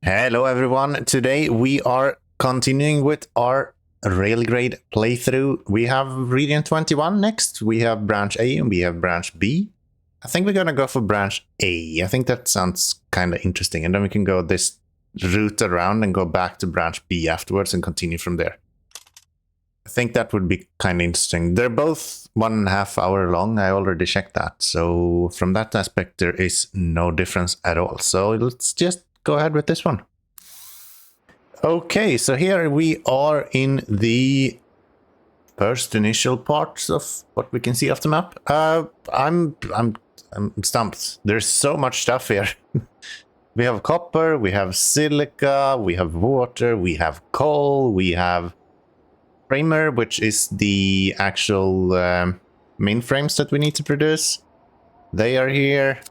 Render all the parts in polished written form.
Hello everyone, today we are continuing with our RAILGRADE playthrough. We have region 21 next, we have branch A and we have branch B. I think we're gonna go for branch A, I think that sounds kind of interesting, and then we can go this route around and go back to branch B afterwards and continue from there. I think that would be kind of interesting. They're both 1.5 hours long, I already checked that, so from that aspect there is no difference at all. So let's just go ahead with this one. Okay, so here we are in the first initial parts of what we can see off the map. I'm stumped. There's so much stuff here. We have copper, we have silica, we have water, we have coal, we have framer, which is the actual mainframes that we need to produce. They are here.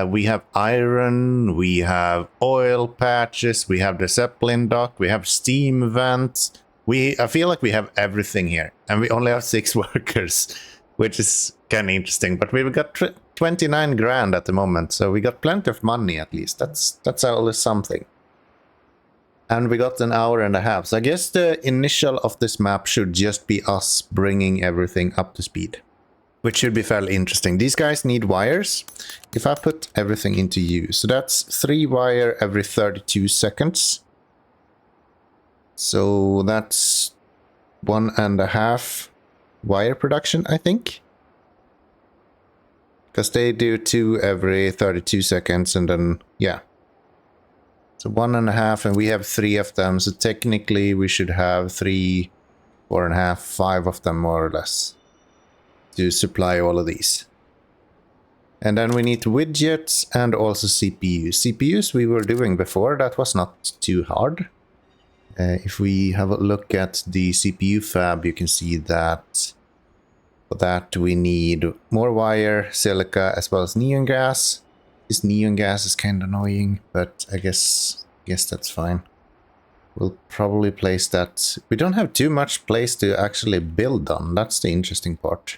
We have iron, we have oil patches, we have the Zeppelin dock, we have steam vents. I feel like we have everything here, and we only have 6 workers, which is kind of interesting. But we've got 29 grand at the moment, so we got plenty of money at least. That's always something. And we got 1.5 hours. So I guess the initial of this map should just be us bringing everything up to speed, which should be fairly interesting. These guys need wires. If I put everything into use, so that's 3 wire every 32 seconds. So that's 1.5 wire production, I think. Because they do 2 every 32 seconds, and then, yeah. So 1.5, and we have 3 of them, so technically we should have 3, 4.5, 5 of them more or less to supply all of these. And then we need widgets and also CPUs. CPUs we were doing before, that was not too hard. If we have a look at the CPU fab, you can see that for that we need more wire, silica, as well as neon gas. This neon gas is kind of annoying, but I guess that's fine. We'll probably place that. We don't have too much place to actually build on, that's the interesting part.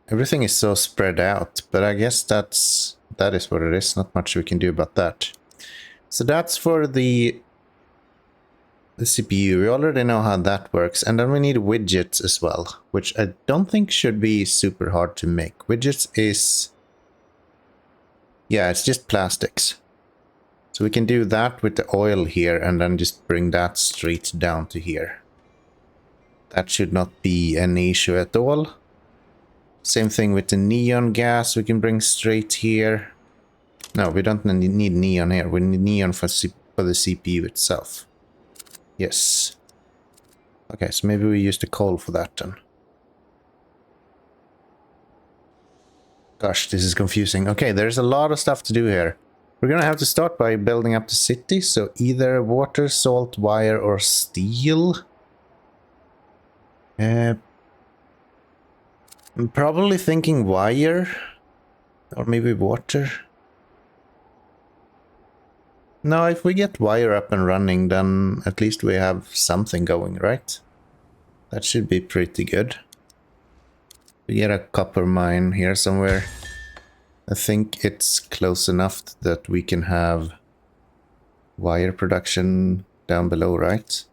Everything is so spread out, but I guess that is what it is. Not much we can do about that. So that's for the CPU. We already know how that works. And then we need widgets as well, which I don't think should be super hard to make. Widgets is... yeah, it's just plastics. So we can do that with the oil here and then just bring that straight down to here. That should not be an issue at all. Same thing with the neon gas, we can bring straight here. No, we don't need neon here, we need neon for the CPU itself. Yes. Okay, so maybe we use the coal for that then. Gosh, this is confusing. Okay, there's a lot of stuff to do here. We're gonna have to start by building up the city, so either water, salt, wire, or steel. I'm probably thinking wire, or maybe water. No, if we get wire up and running, then at least we have something going, right? That should be pretty good. We get a copper mine here somewhere. I think it's close enough that we can have wire production down below, right?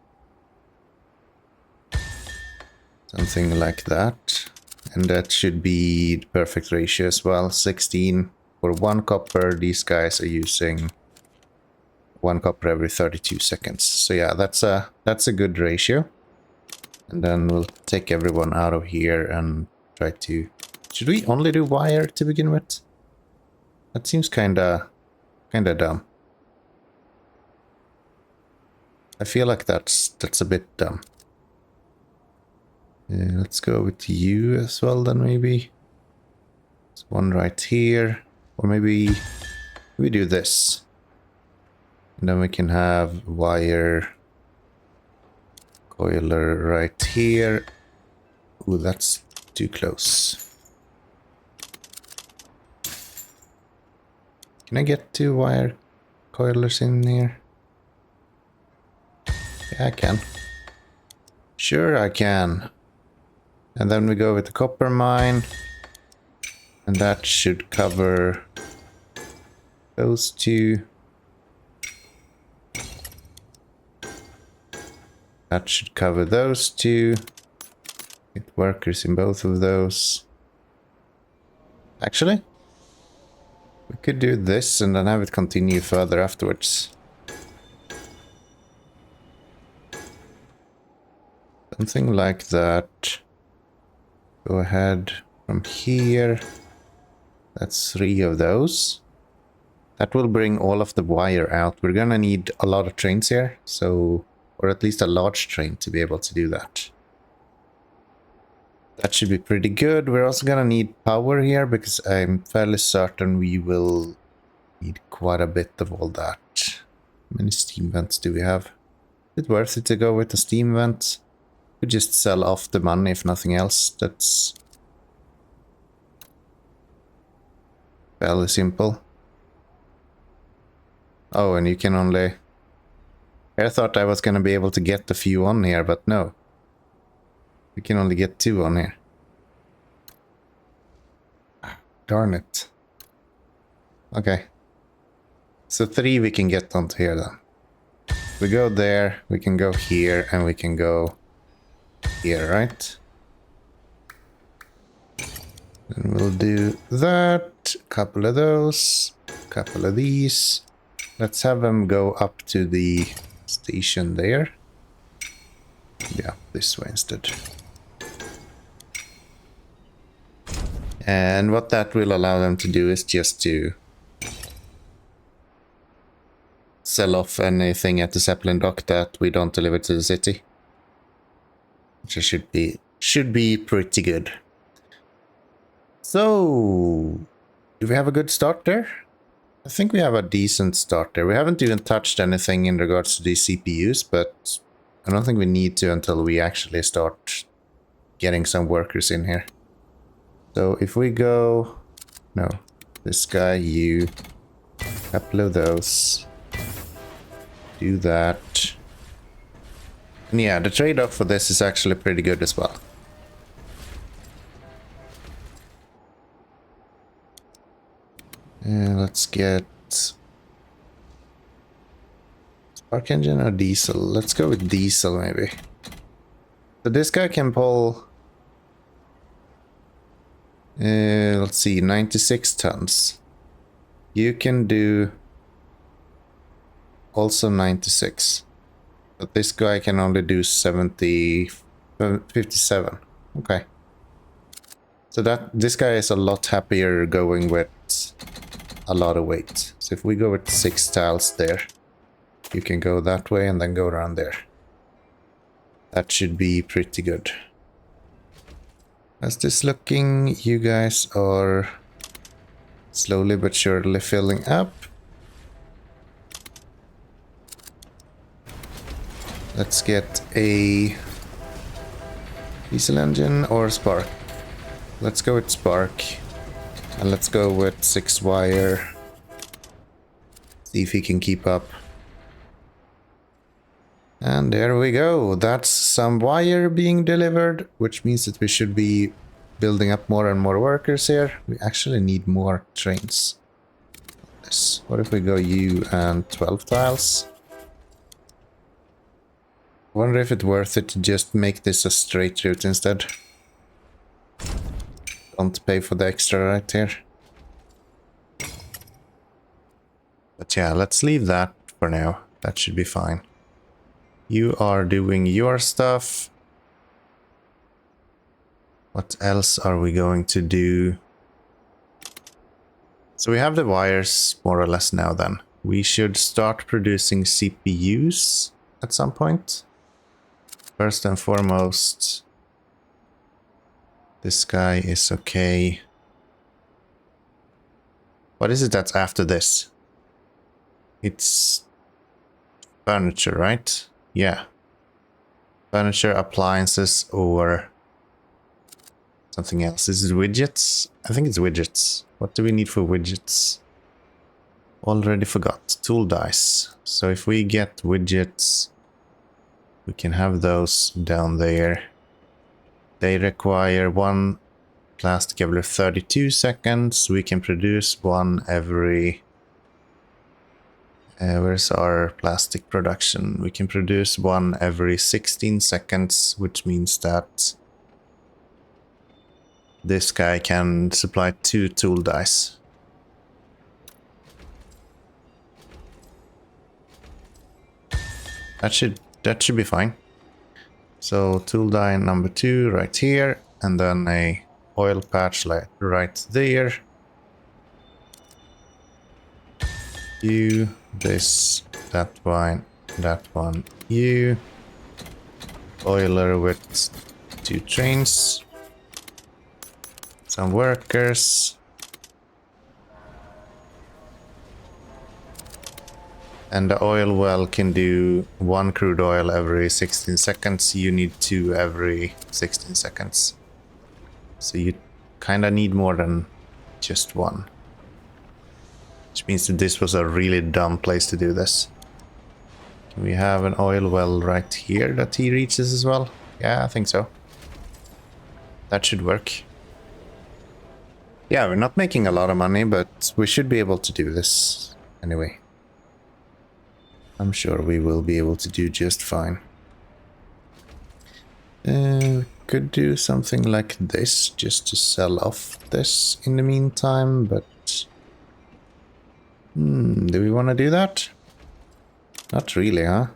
Something like that. And that should be the perfect ratio as well. 16 for 1 copper. These guys are using 1 copper every 32 seconds. So yeah, that's a good ratio. And then we'll take everyone out of here and try to... should we only do wire to begin with? That seems kinda dumb. I feel like that's a bit dumb. Let's go with you as well then, maybe. There's one right here. Or maybe we do this. And then we can have wire coiler right here. Ooh, that's too close. Can I get 2 wire coilers in here? Yeah, I can. Sure I can. And then we go with the copper mine. And that should cover those 2. That should cover those two. Get workers in both of those. Actually, we could do this and then have it continue further afterwards. Something like that. Go ahead from here. That's 3 of those. That will bring all of the wire out. We're gonna need a lot of trains here, so, or at least a large train to be able to do that. That should be pretty good. We're also gonna need power here because I'm fairly certain we will need quite a bit of all that. How many steam vents do we have? Is it worth it to go with the steam vent? We just sell off the money if nothing else. That's fairly simple. Oh, and you can only... I thought I was gonna be able to get a few on here, but no. We can only get 2 on here. Darn it. Okay. So 3 we can get onto here then. We go there, we can go here, and we can go here, right? And we'll do that. A couple of those. A couple of these. Let's have them go up to the station there. Yeah, this way instead. And what that will allow them to do is just to sell off anything at the Zeppelin dock that we don't deliver to the city. Which should be pretty good. So, do we have a good start there? I think we have a decent start there. We haven't even touched anything in regards to these CPUs, but I don't think we need to until we actually start getting some workers in here. So if we go... No, this guy, you... Couple of those. Do that. And yeah, the trade-off for this is actually pretty good as well. Let's get... Spark engine or diesel? Let's go with diesel maybe. So this guy can pull... let's see, 96 tons. You can do also 96. But this guy can only do 57. Okay. So this guy is a lot happier going with a lot of weight. So if we go with 6 tiles there, you can go that way and then go around there. That should be pretty good. How's this looking? You guys are slowly but surely filling up. Let's get a diesel engine or spark. Let's go with spark. And let's go with 6 wire. See if he can keep up. And there we go. That's some wire being delivered, which means that we should be building up more and more workers here. We actually need more trains. What if we go U and 12 tiles? I wonder if it's worth it to just make this a straight route instead. Don't pay for the extra right here. But yeah, let's leave that for now. That should be fine. You are doing your stuff. What else are we going to do? So we have the wires more or less now then. We should start producing CPUs at some point. First and foremost, this guy is okay. What is it that's after this? It's furniture, right? Yeah. Furniture, appliances, or something else. Is it widgets? I think it's widgets. What do we need for widgets? Already forgot. Tool dice. So if we get widgets, we can have those down there. They require 1 plastic every 32 seconds. We can produce 1 every Where's our plastic production? We can produce one every 16 seconds, which means that this guy can supply 2 tool dice. That should be fine. So tool die number 2 right here, and then a oil patch right there. You, this, that one, you. Oiler with 2 trains. Some workers. And the oil well can do 1 crude oil every 16 seconds. You need 2 every 16 seconds. So you kinda need more than just 1. Which means that this was a really dumb place to do this. Can we have an oil well right here that he reaches as well? Yeah, I think so. That should work. Yeah, we're not making a lot of money, but we should be able to do this anyway. I'm sure we will be able to do just fine. Could do something like this just to sell off this in the meantime, but do we want to do that? Not really, huh?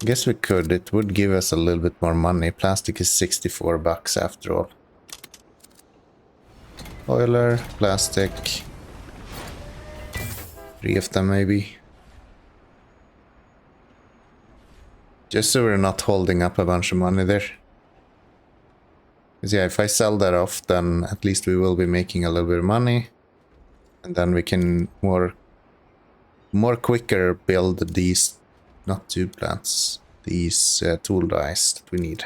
Guess we could. It would give us a little bit more money. Plastic is 64 bucks after all. Oiler, plastic. 3 of them maybe. Just so we're not holding up a bunch of money there. Because yeah, if I sell that off, then at least we will be making a little bit of money. And then we can more quicker build these, not tube plants, these tool dies that we need.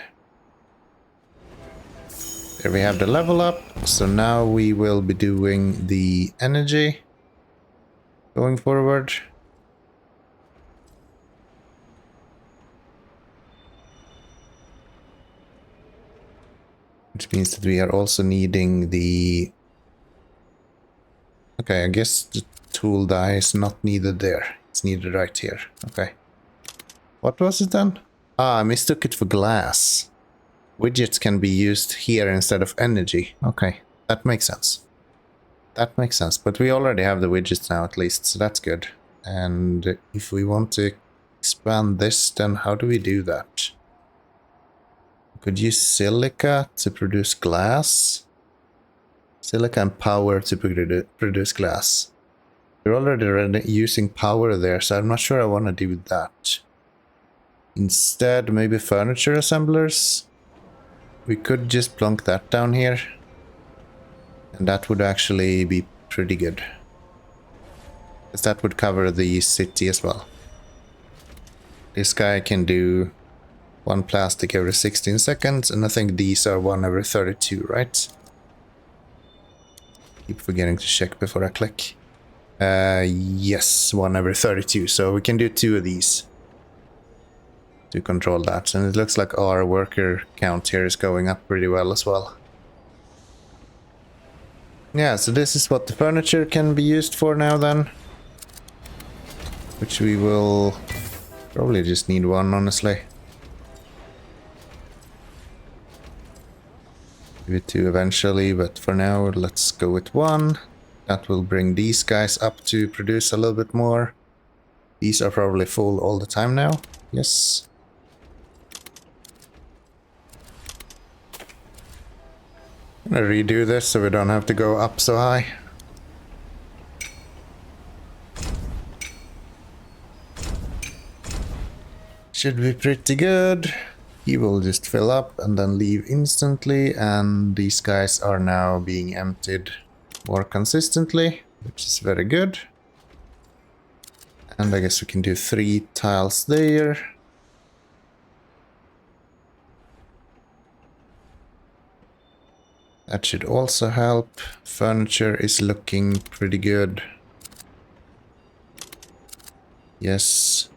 There we have the level up. So now we will be doing the energy going forward. Which means that we are also needing the... Okay, I guess the tool die is not needed there. It's needed right here. Okay. What was it then? Ah, I mistook it for glass. Widgets can be used here instead of energy. Okay, that makes sense. That makes sense, but we already have the widgets now at least, so that's good. And if we want to expand this, then how do we do that? Could use silica to produce glass. Silica and power to produce glass. We're already using power there, so I'm not sure I want to do that. Instead, maybe furniture assemblers. We could just plunk that down here. And that would actually be pretty good. Because that would cover the city as well. This guy can do 1 plastic every 16 seconds, and I think these are 1 every 32, right? Keep forgetting to check before I click. Yes, 1 every 32, so we can do 2 of these to control that. And it looks like our worker count here is going up pretty well as well. Yeah, so this is what the furniture can be used for now then. Which we will probably just need 1, honestly. Maybe 2 eventually, but for now let's go with 1. That will bring these guys up to produce a little bit more. These are probably full all the time now. Yes. I'm gonna redo this so we don't have to go up so high. Should be pretty good. He will just fill up and then leave instantly, and these guys are now being emptied more consistently, which is very good. And I guess we can do 3 tiles there. That should also help. Furniture is looking pretty good. Yes.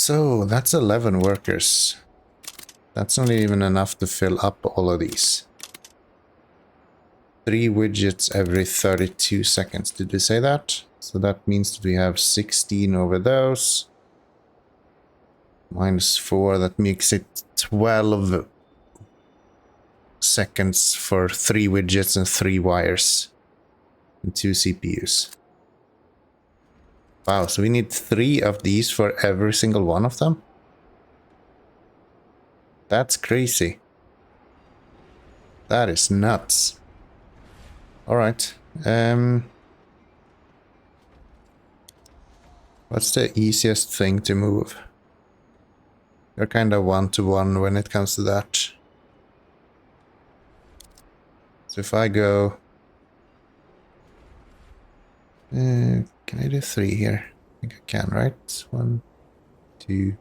So that's 11 workers. That's not even enough to fill up all of these. 3 widgets every 32 seconds. Did we say that? So that means we have 16 over those. Minus 4, that makes it 12 seconds for 3 widgets and 3 wires. And 2 CPUs. Wow, so we need 3 of these for every single one of them? That's crazy. That is nuts. Alright. What's the easiest thing to move? You're kind of one-to-one when it comes to that. So if I go... can I do 3 here? I think I can, right? 1, 2,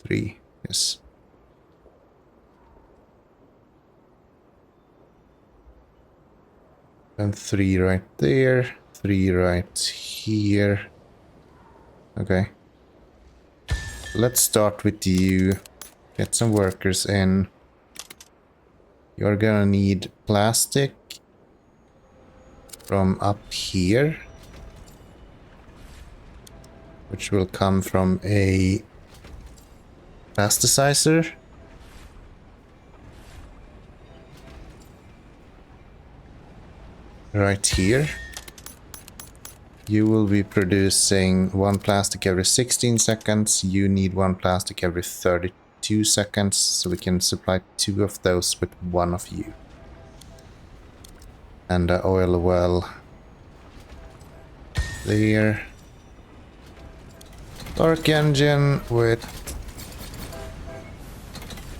3. Yes. And 3 right there. 3 right here. Okay. Let's start with you. Get some workers in. You're gonna need plastic from up here, which will come from a plasticizer. Right here. You will be producing 1 plastic every 16 seconds. You need 1 plastic every 32 seconds, so we can supply 2 of those with 1 of you. And the oil well there. Dark engine with...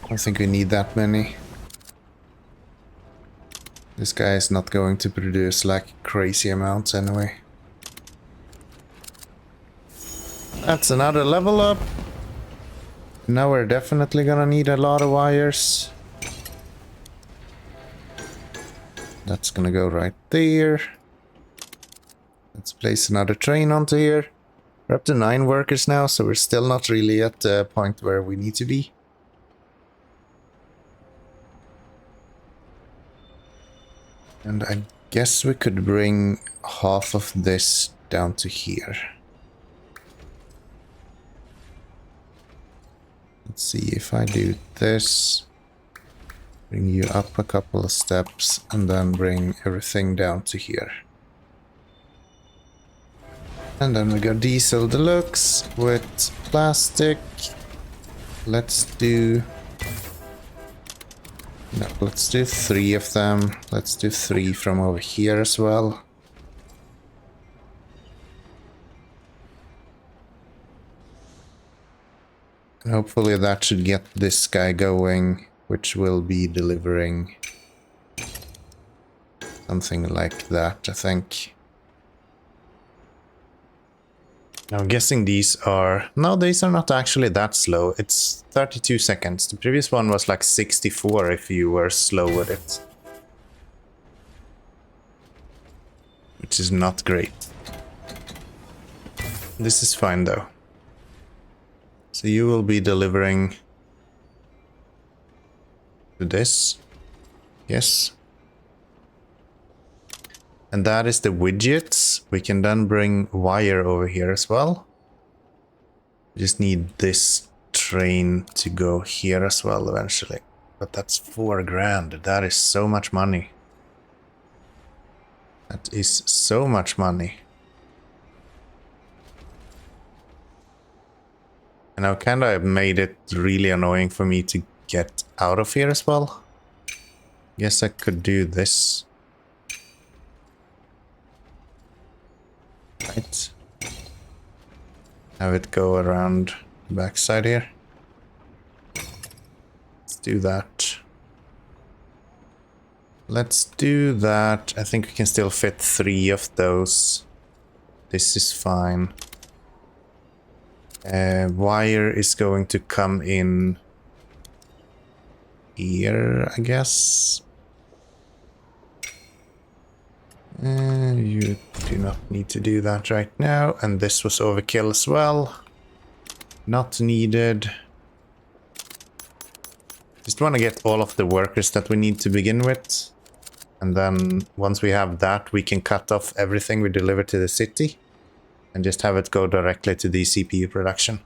I don't think we need that many. This guy is not going to produce like crazy amounts anyway. That's another level up. Now we're definitely gonna need a lot of wires. That's gonna go right there. Let's place another train onto here. We're up to 9 workers now, so we're still not really at the point where we need to be. And I guess we could bring half of this down to here. Let's see if I do this. Bring you up a couple of steps and then bring everything down to here. And then we got diesel deluxe with plastic. Let's do... No, let's do 3 of them. Let's do 3 from over here as well. And hopefully that should get this guy going, which will be delivering something like that, I think. I'm guessing these are... No, these are not actually that slow. It's 32 seconds. The previous one was like 64 if you were slow with it. Which is not great. This is fine though. So you will be delivering to this. Yes. And that is the widgets. We can then bring wire over here as well. We just need this train to go here as well eventually. But that's 4 grand. That is so much money. That is so much money. And I've kind of made it really annoying for me to get out of here as well. Guess I could do this. Right. Have it go around the backside here. Let's do that. Let's do that. I think we can still fit 3 of those. This is fine. Wire is going to come in here, I guess. You do not need to do that right now. And this was overkill as well. Not needed. Just want to get all of the workers that we need to begin with. And then once we have that, we can cut off everything we deliver to the city and just have it go directly to the CPU production.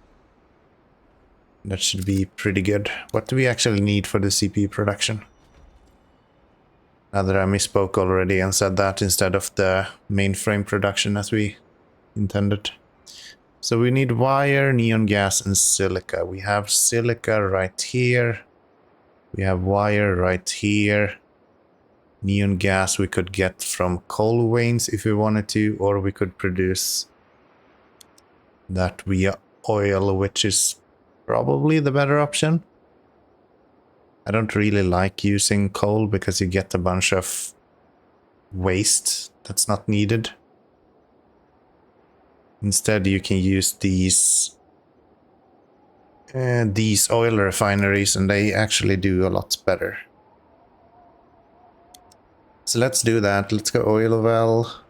That should be pretty good. What do we actually need for the CPU production? Now that I misspoke already and said that instead of the mainframe production as we intended. So we need wire, neon gas, and silica. We have silica right here. We have wire right here. Neon gas we could get from coal veins if we wanted to, or we could produce that via oil, which is probably the better option. I don't really like using coal because you get a bunch of waste that's not needed. Instead, you can use these oil refineries, and they actually do a lot better. So let's do that. Let's go oil well.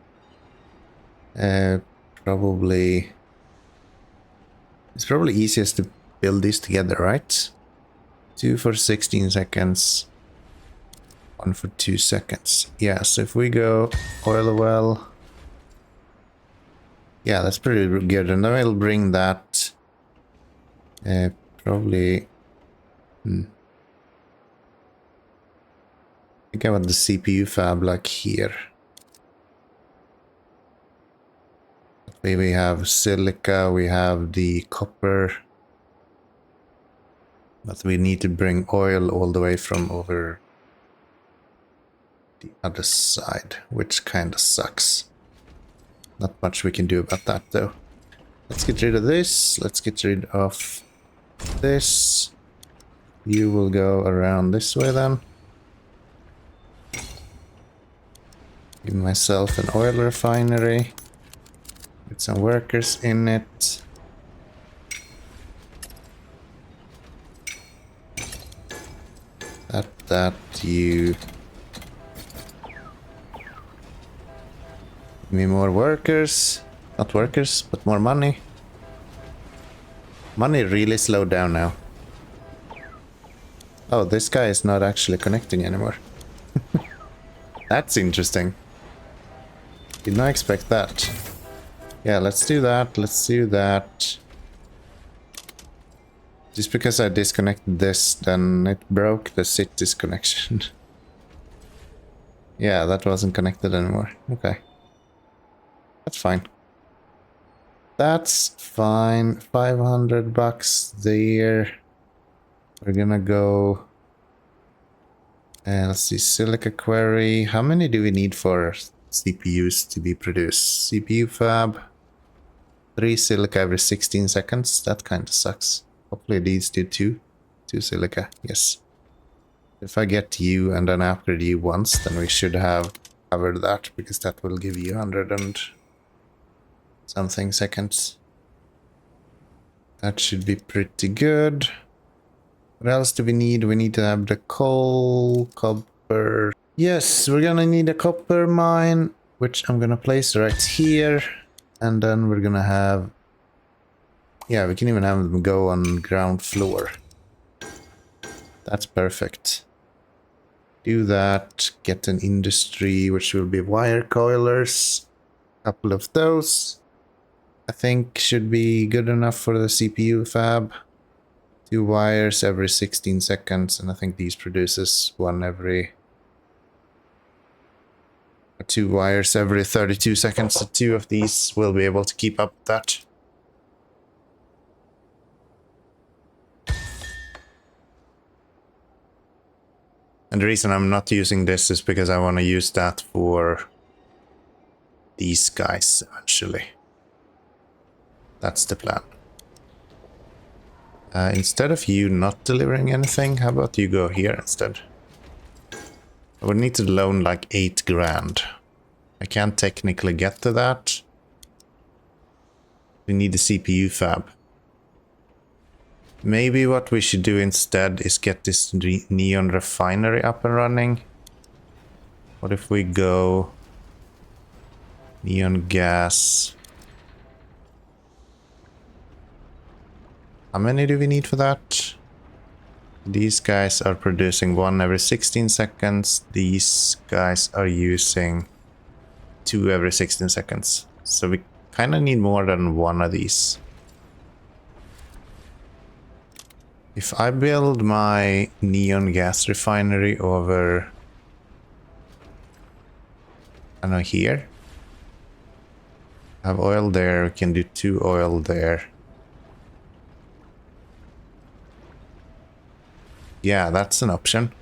Probably it's probably easiest to build these together, right? 2 for 16 seconds. 1 for 2 seconds. Yeah, so if we go oil well. Yeah, that's pretty good. And then I'll bring that probably. I think I want the CPU fab like here. We have silica, we have the copper. But we need to bring oil all the way from over the other side, which kind of sucks. Not much we can do about that though. Let's get rid of this. Let's get rid of this. You will go around this way then. Give myself an oil refinery with some workers in it. That you give me more workers, not workers, but more money. Money really slowed down now. Oh, this guy is not actually connecting anymore. That's interesting. Did not expect that. Yeah, let's do that. Let's do that. Just because I disconnected this, then it broke the city's connection. Yeah, that wasn't connected anymore. Okay. That's fine. That's fine. 500 bucks there. We're gonna go... let's see, silica quarry. How many do we need for CPUs to be produced? CPU fab. 3 silica every 16 seconds. That kind of sucks. Hopefully these do 2 silica. Yes. If I get you and then upgrade you once, then we should have covered that, because that will give you 100 and something seconds. That should be pretty good. What else do we need? We need to have the coal, copper. Yes, we're gonna need a copper mine, which I'm gonna place right here. And then we're gonna have... Yeah, we can even have them go on ground floor. That's perfect. Do that. Get an industry, which will be wire coilers. A couple of those. I think should be good enough for the CPU fab. 2 wires every 16 seconds, and I think these produces 1 every... 2 wires every 32 seconds, so 2 of these will be able to keep up that. And the reason I'm not using this is because I want to use that for these guys eventually. That's the plan. Instead of you not delivering anything, how about you go here instead? I would need to loan like 8 grand. I can't technically get to that. We need a CPU fab. Maybe what we should do instead is get this neon refinery up and running. What if we go neon gas? How many do we need for that? These guys are producing one every 16 seconds. These guys are using two every 16 seconds. So we kind of need more than one of these. If I build my neon gas refinery over, I don't know, here. Have oil there, we can do 2 oil there. Yeah, that's an option.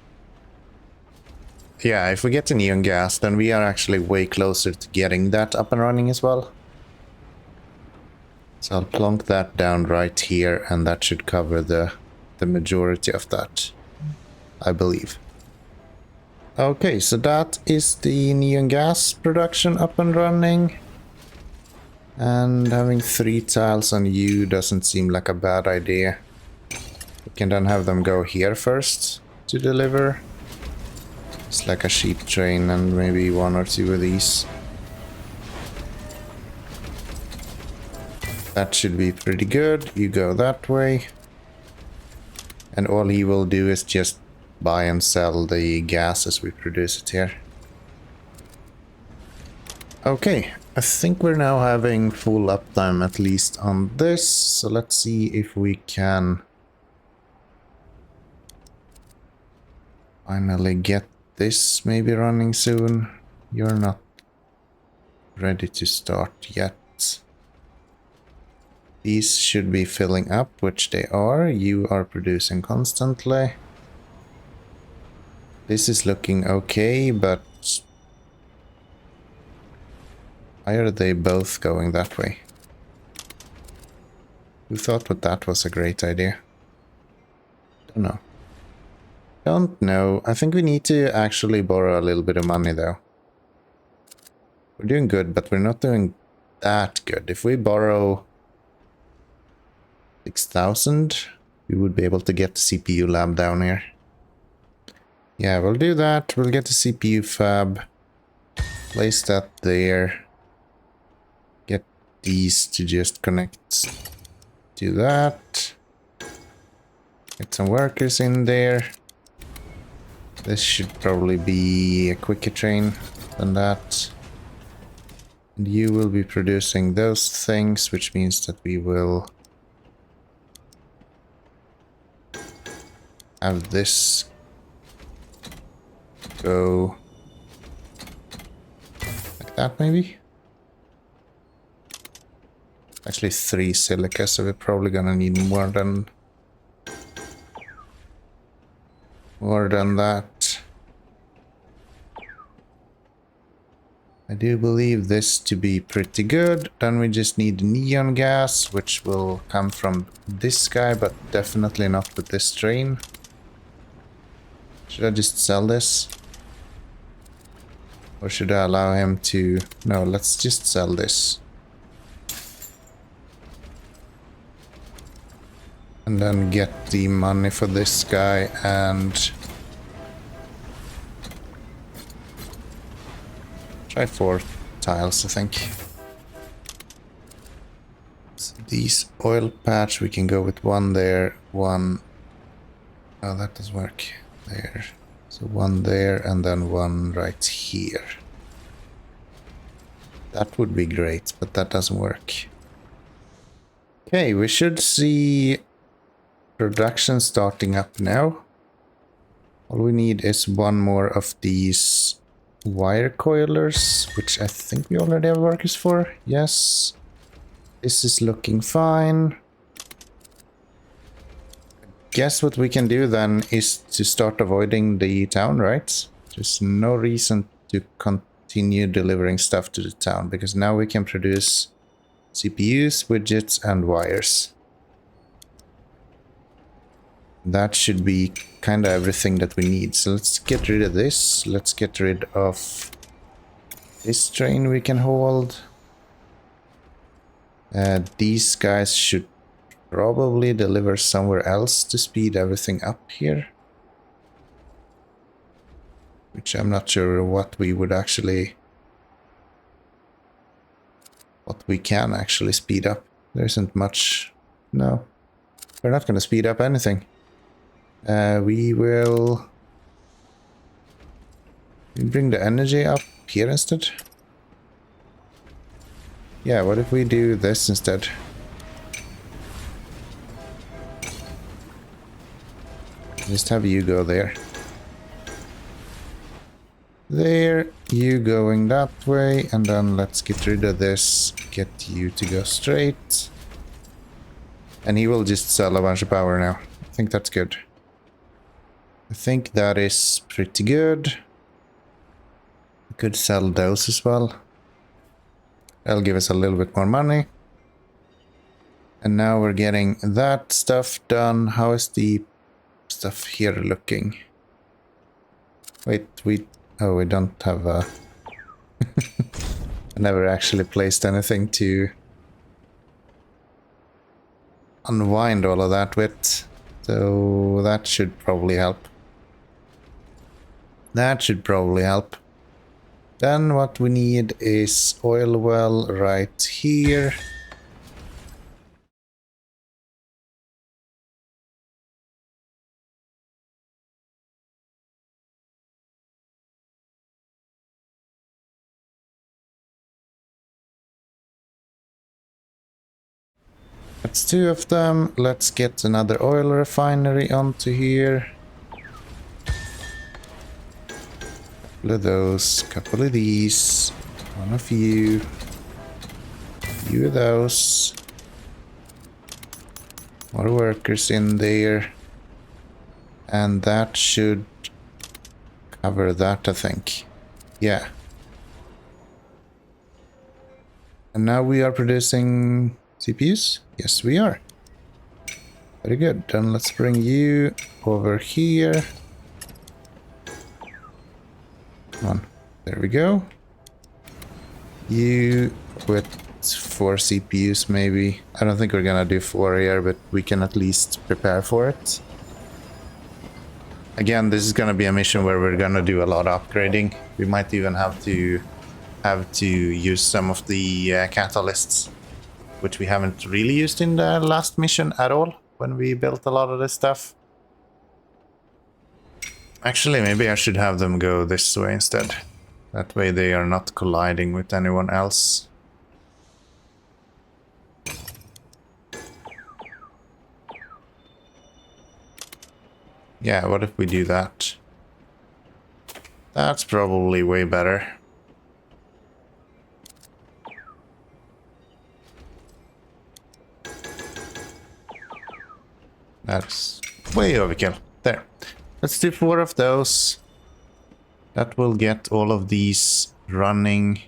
Yeah, if we get the neon gas, then we are actually way closer to getting that up and running as well. So I'll plonk that down right here, and that should cover the majority of that, I believe. Okay, so that is the neon gas production up and running. And having 3 tiles on you doesn't seem like a bad idea. We can then have them go here first to deliver. It's like a sheep train and maybe 1 or 2 of these. That should be pretty good. You go that way. And all he will do is just buy and sell the gas as we produce it here. Okay, I think we're now having full uptime at least on this. So let's see if we can finally get this maybe running soon. You're not ready to start yet. These should be filling up, which they are. You are producing constantly. This is looking okay, but why are they both going that way? Who thought that was a great idea? Don't know. Don't know. I think we need to actually borrow a little bit of money though. We're doing good, but we're not doing that good. If we borrow 6,000, we would be able to get the CPU lab down here. Yeah, we'll do that. We'll get the CPU fab. Place that there. Get these to just connect to that. Get some workers in there. This should probably be a quicker train than that. And you will be producing those things, which means that we will have this go like that maybe. Actually 3 silica, so we're probably gonna need more than that. I do believe this to be pretty good. Then we just need neon gas, which will come from this guy, but definitely not with this train. Should I just sell this? Or should I allow him to... No, let's just sell this. And then get the money for this guy and... try 4 tiles, I think. So these oil patch, we can go with 1 there, 1... Oh, that doesn't work. There. So 1 there and then 1 right here. That would be great, but that doesn't work. Okay, we should see production starting up now. All we need is 1 more of these wire coilers, which I think we already have workers for. Yes. This is looking fine. Guess what we can do then is to start avoiding the town, right? There's no reason to continue delivering stuff to the town, because now we can produce CPUs, widgets, and wires. That should be kind of everything that we need. So let's get rid of this. Let's get rid of this train we can hold. These guys should probably deliver somewhere else to speed everything up here. Which I'm not sure what we would actually... what we can actually speed up. There isn't much... no. We're not going to speed up anything. We will bring the energy up here instead. Yeah, what if we do this instead? Just have you go there. There, you going that way, and then let's get rid of this, get you to go straight. And he will just sell a bunch of power now. I think that's good. I think that is pretty good. We could sell those as well. That'll give us a little bit more money. And now we're getting that stuff done. How is the stuff here looking? Wait, we don't have a... I never actually placed anything to unwind all of that with. So that should probably help. That should probably help. Then what we need is oil well right here. That's 2 of them. Let's get another oil refinery onto here. Couple of those, couple of these, one of you, few of those. More workers in there. And that should cover that, I think. Yeah. And now we are producing CPUs? Yes, we are. Very good. Then let's bring you over here. Come on. There we go. You with 4 CPUs maybe. I don't think we're gonna do 4 here, but we can at least prepare for it. Again, this is gonna be a mission where we're gonna do a lot of upgrading. We might even have to use some of the catalysts, which we haven't really used in the last mission at all when we built a lot of this stuff. Actually, maybe I should have them go this way instead. That way they are not colliding with anyone else. Yeah, what if we do that? That's probably way better. That's way overkill. There. Let's do 4 of those. That will get all of these running.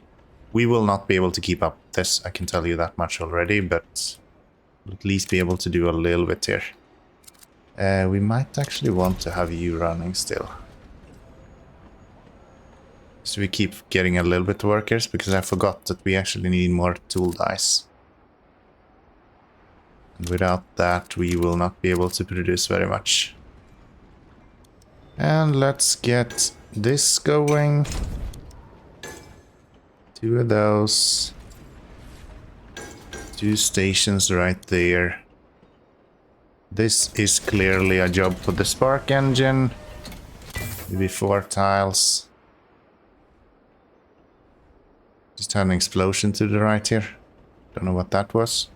We will not be able to keep up this, I can tell you that much already, but we'll at least be able to do a little bit here. We might actually want to have you running still. So we keep getting a little bit of workers, because I forgot that we actually need more tool dice. And without that, we will not be able to produce very much. And let's get this going. 2 of those. 2 stations right there. This is clearly a job for the spark engine. Maybe 4 tiles. Just had an explosion to the right here. Don't know what that was.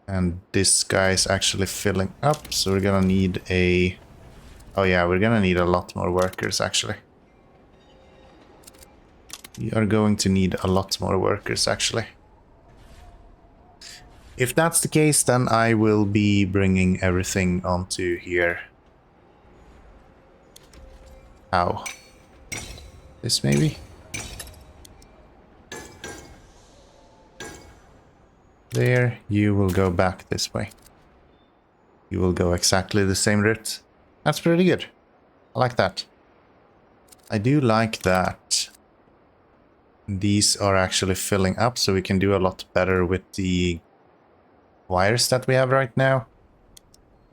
And this guy is actually filling up, so we're gonna need a... Oh yeah, we're gonna need a lot more workers, actually. We are going to need a lot more workers, actually. If that's the case, then I will be bringing everything onto here. How? This maybe? There, you will go back this way. You will go exactly the same route. That's pretty good. I like that. I do like that. These are actually filling up, so we can do a lot better with the wires that we have right now.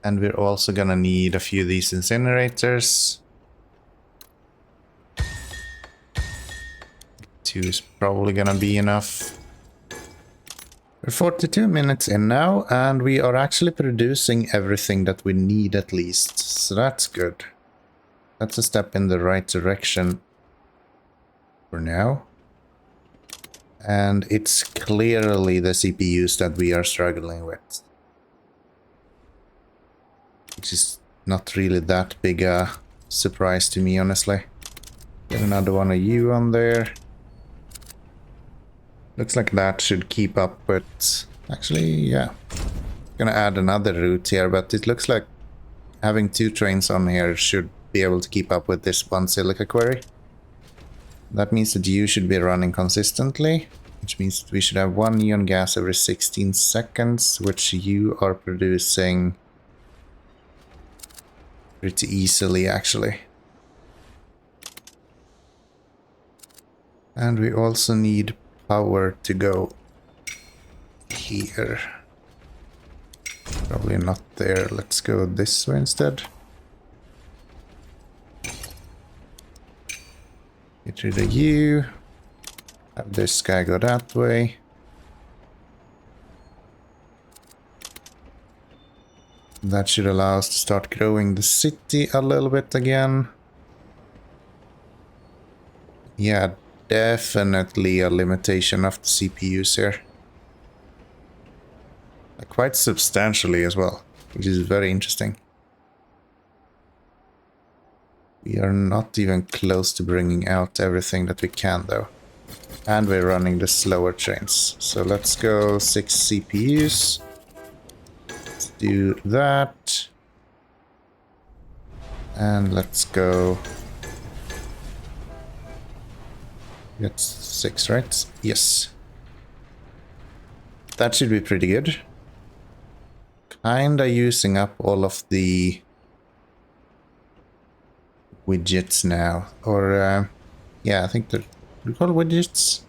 And we're also gonna need a few of these incinerators. 2 is probably gonna be enough. We're 42 minutes in now, and we are actually producing everything that we need at least. So that's good. That's a step in the right direction for now. And it's clearly the CPUs that we are struggling with. Which is not really that big a surprise to me, honestly. Get another one of you on there. Looks like that should keep up with... Actually, yeah. Gonna add another route here, but it looks like having 2 trains on here should be able to keep up with this one silica query. That means that you should be running consistently, which means that we should have 1 neon gas every 16 seconds, which you are producing pretty easily, actually. And we also need power to go here. Probably not there. Let's go this way instead. Get rid of you. Have this guy go that way. That should allow us to start growing the city a little bit again. Yeah, definitely a limitation of the CPUs here. Quite substantially as well, which is very interesting. We are not even close to bringing out everything that we can though. And we're running the slower trains. So let's go 6 CPUs. Let's do that. And let's go... That's 6, right? Yes. That should be pretty good. Kinda using up all of the widgets now. Or, yeah, I think they're called widgets.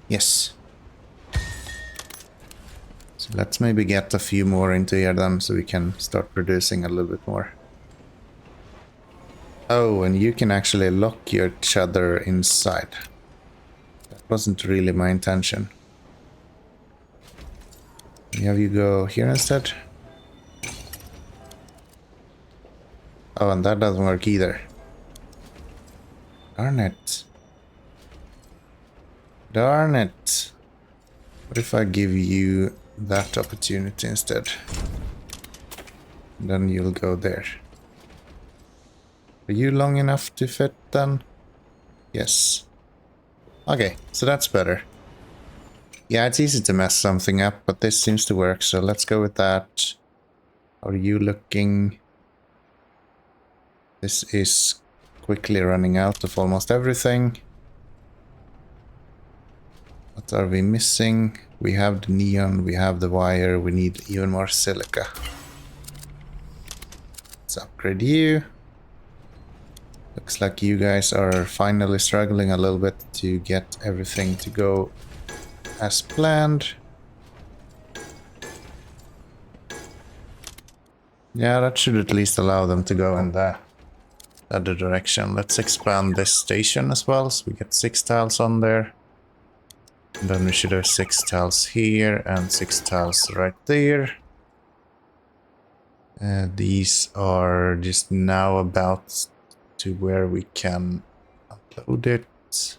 Yes. So let's maybe get a few more into here then, so we can start producing a little bit more. Oh, and you can actually lock each other inside. That wasn't really my intention. Have you go here instead. Oh, and that doesn't work either. Darn it. Darn it. What if I give you that opportunity instead? Then you'll go there. Are you long enough to fit then? Yes. Okay, so that's better. Yeah, it's easy to mess something up, but this seems to work, so let's go with that. Are you looking... This is quickly running out of almost everything. What are we missing? We have the neon, we have the wire, we need even more silica. Let's upgrade you. Looks like you guys are finally struggling a little bit to get everything to go as planned. Yeah, that should at least allow them to go in the other direction. Let's expand this station as well, so we get 6 tiles on there. And then we should have 6 tiles here and 6 tiles right there. These are just now about to where we can upload it.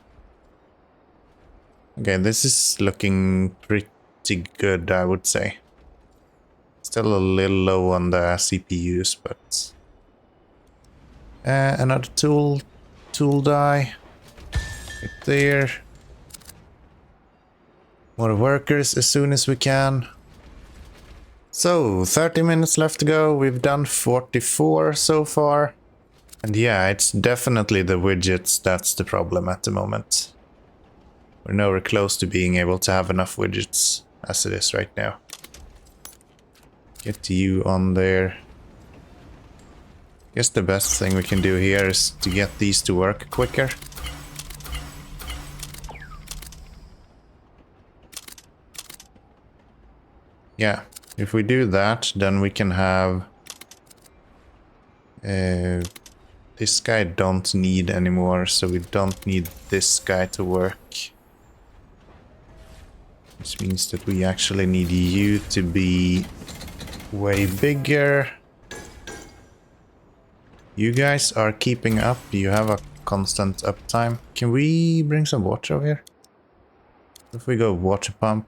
Okay, this is looking pretty good, I would say. Still a little low on the CPUs, but... another tool die. Right there. More workers as soon as we can. So, 30 minutes left to go. We've done 44 so far. And yeah, it's definitely the widgets that's the problem at the moment. We're nowhere close to being able to have enough widgets as it is right now. Get you on there. Guess the best thing we can do here is to get these to work quicker. Yeah, if we do that, then we can have... this guy don't need anymore, so we don't need this guy to work. Which means that we actually need you to be way bigger. You guys are keeping up. You have a constant uptime. Can we bring some water over here? If we go water pump,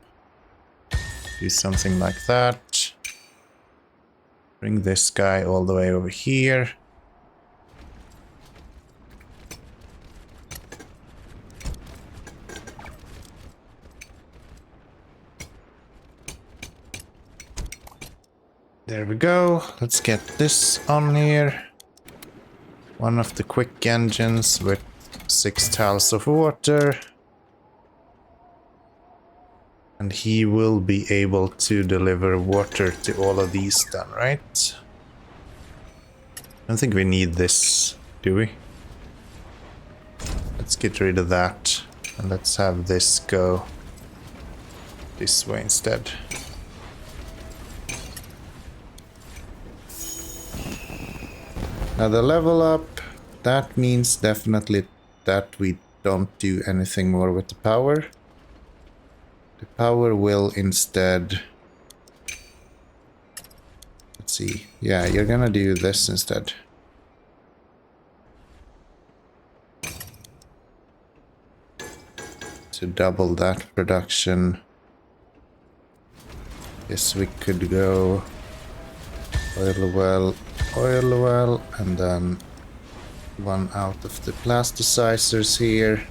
do something like that. Bring this guy all the way over here. There we go. Let's get this on here. One of the quick engines with 6 tiles of water. And he will be able to deliver water to all of these then, right? I don't think we need this, do we? Let's get rid of that. And let's have this go this way instead. Now the level up, that means definitely that we don't do anything more with the power. The power will instead... Let's see. Yeah, you're gonna do this instead. To double that production. Yes, we could go oil well, and then one out of the plasticizers here.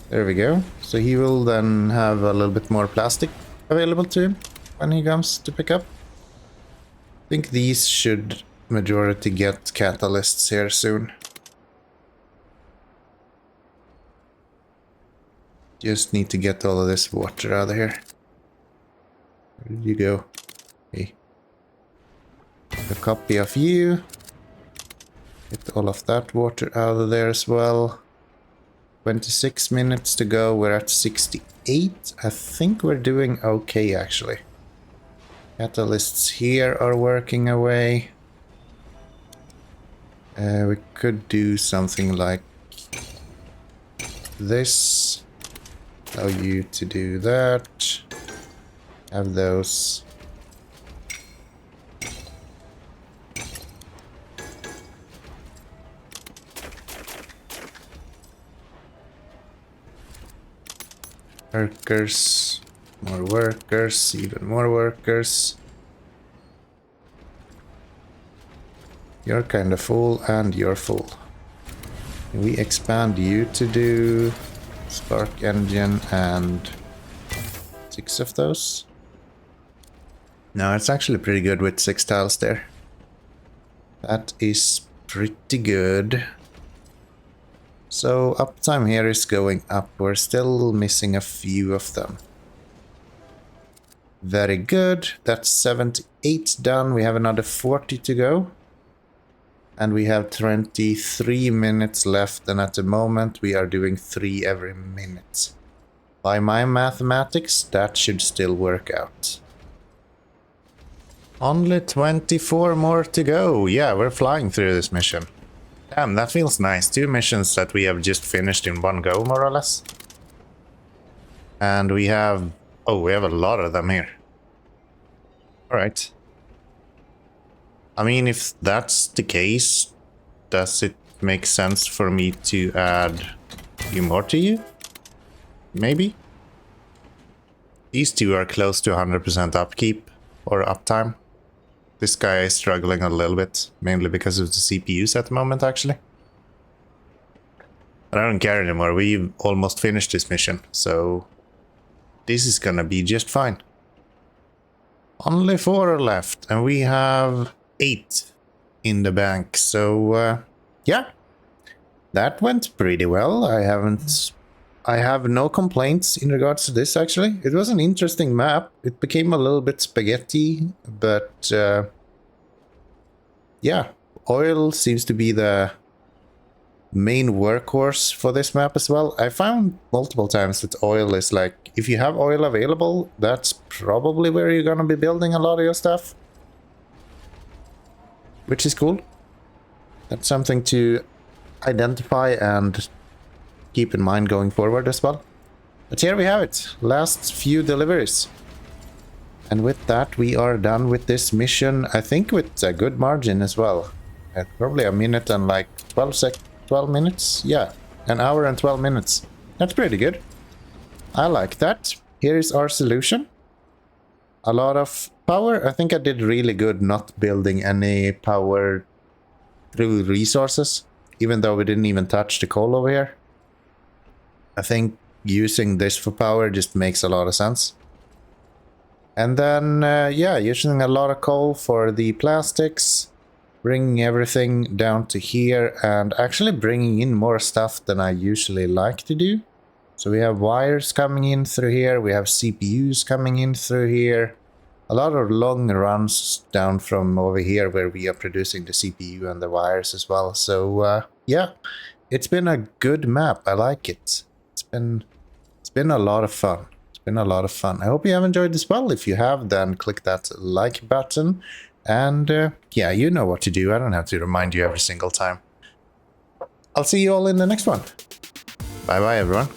There we go. So he will then have a little bit more plastic available to him when he comes to pick up. I think these should majority get catalysts here soon. Just need to get all of this water out of here. Where did you go? Hey. A copy of you. Get all of that water out of there as well. 26 minutes to go. We're at 68. I think we're doing okay actually. Catalysts here are working away. We could do something like this. Allow you to do that. Have those. Workers. More workers. Even more workers. You're kind of full and you're full. Can we expand you to do spark engine and 6 of those? No, it's actually pretty good with 6 tiles there. That is pretty good. So uptime here is going up. We're still missing a few of them. Very good. That's 78 done. We have another 40 to go. And we have 23 minutes left, and at the moment we are doing 3 every minute. By my mathematics, that should still work out. Only 24 more to go. Yeah, we're flying through this mission. Damn, that feels nice. 2 missions that we have just finished in one go, more or less. And we have... oh, we have a lot of them here. Alright. I mean, if that's the case, does it make sense for me to add a few more to you? Maybe? These 2 are close to 100% upkeep or uptime. This guy is struggling a little bit, mainly because of the CPUs at the moment, actually. But I don't care anymore. We've almost finished this mission, so this is gonna be just fine. Only 4 are left, and we have 8 in the bank, so yeah, that went pretty well. I have no complaints in regards to this, actually. It was an interesting map. It became a little bit spaghetti, but yeah, oil seems to be the main workhorse for this map as well. I found multiple times that oil is like, if you have oil available, that's probably where you're gonna be building a lot of your stuff, which is cool. That's something to identify and keep in mind going forward as well. But here we have it, last few deliveries. And with that, we are done with this mission, I think with a good margin as well. At probably a minute and like 12 minutes? Yeah, an hour and 12 minutes. That's pretty good. I like that. Here is our solution. A lot of power. I think I did really good not building any power through resources, even though we didn't even touch the coal over here. I think using this for power just makes a lot of sense. And then, yeah, using a lot of coal for the plastics, bringing everything down to here, and actually bringing in more stuff than I usually like to do. So we have wires coming in through here, we have CPUs coming in through here. A lot of long runs down from over here where we are producing the CPU and the wires as well. So, yeah, it's been a good map. I like it. It's been a lot of fun. Been a lot of fun. I hope you have enjoyed as well. If you have, then click that like button. And yeah, you know what to do. I don't have to remind you every single time. I'll see you all in the next one. Bye bye, everyone.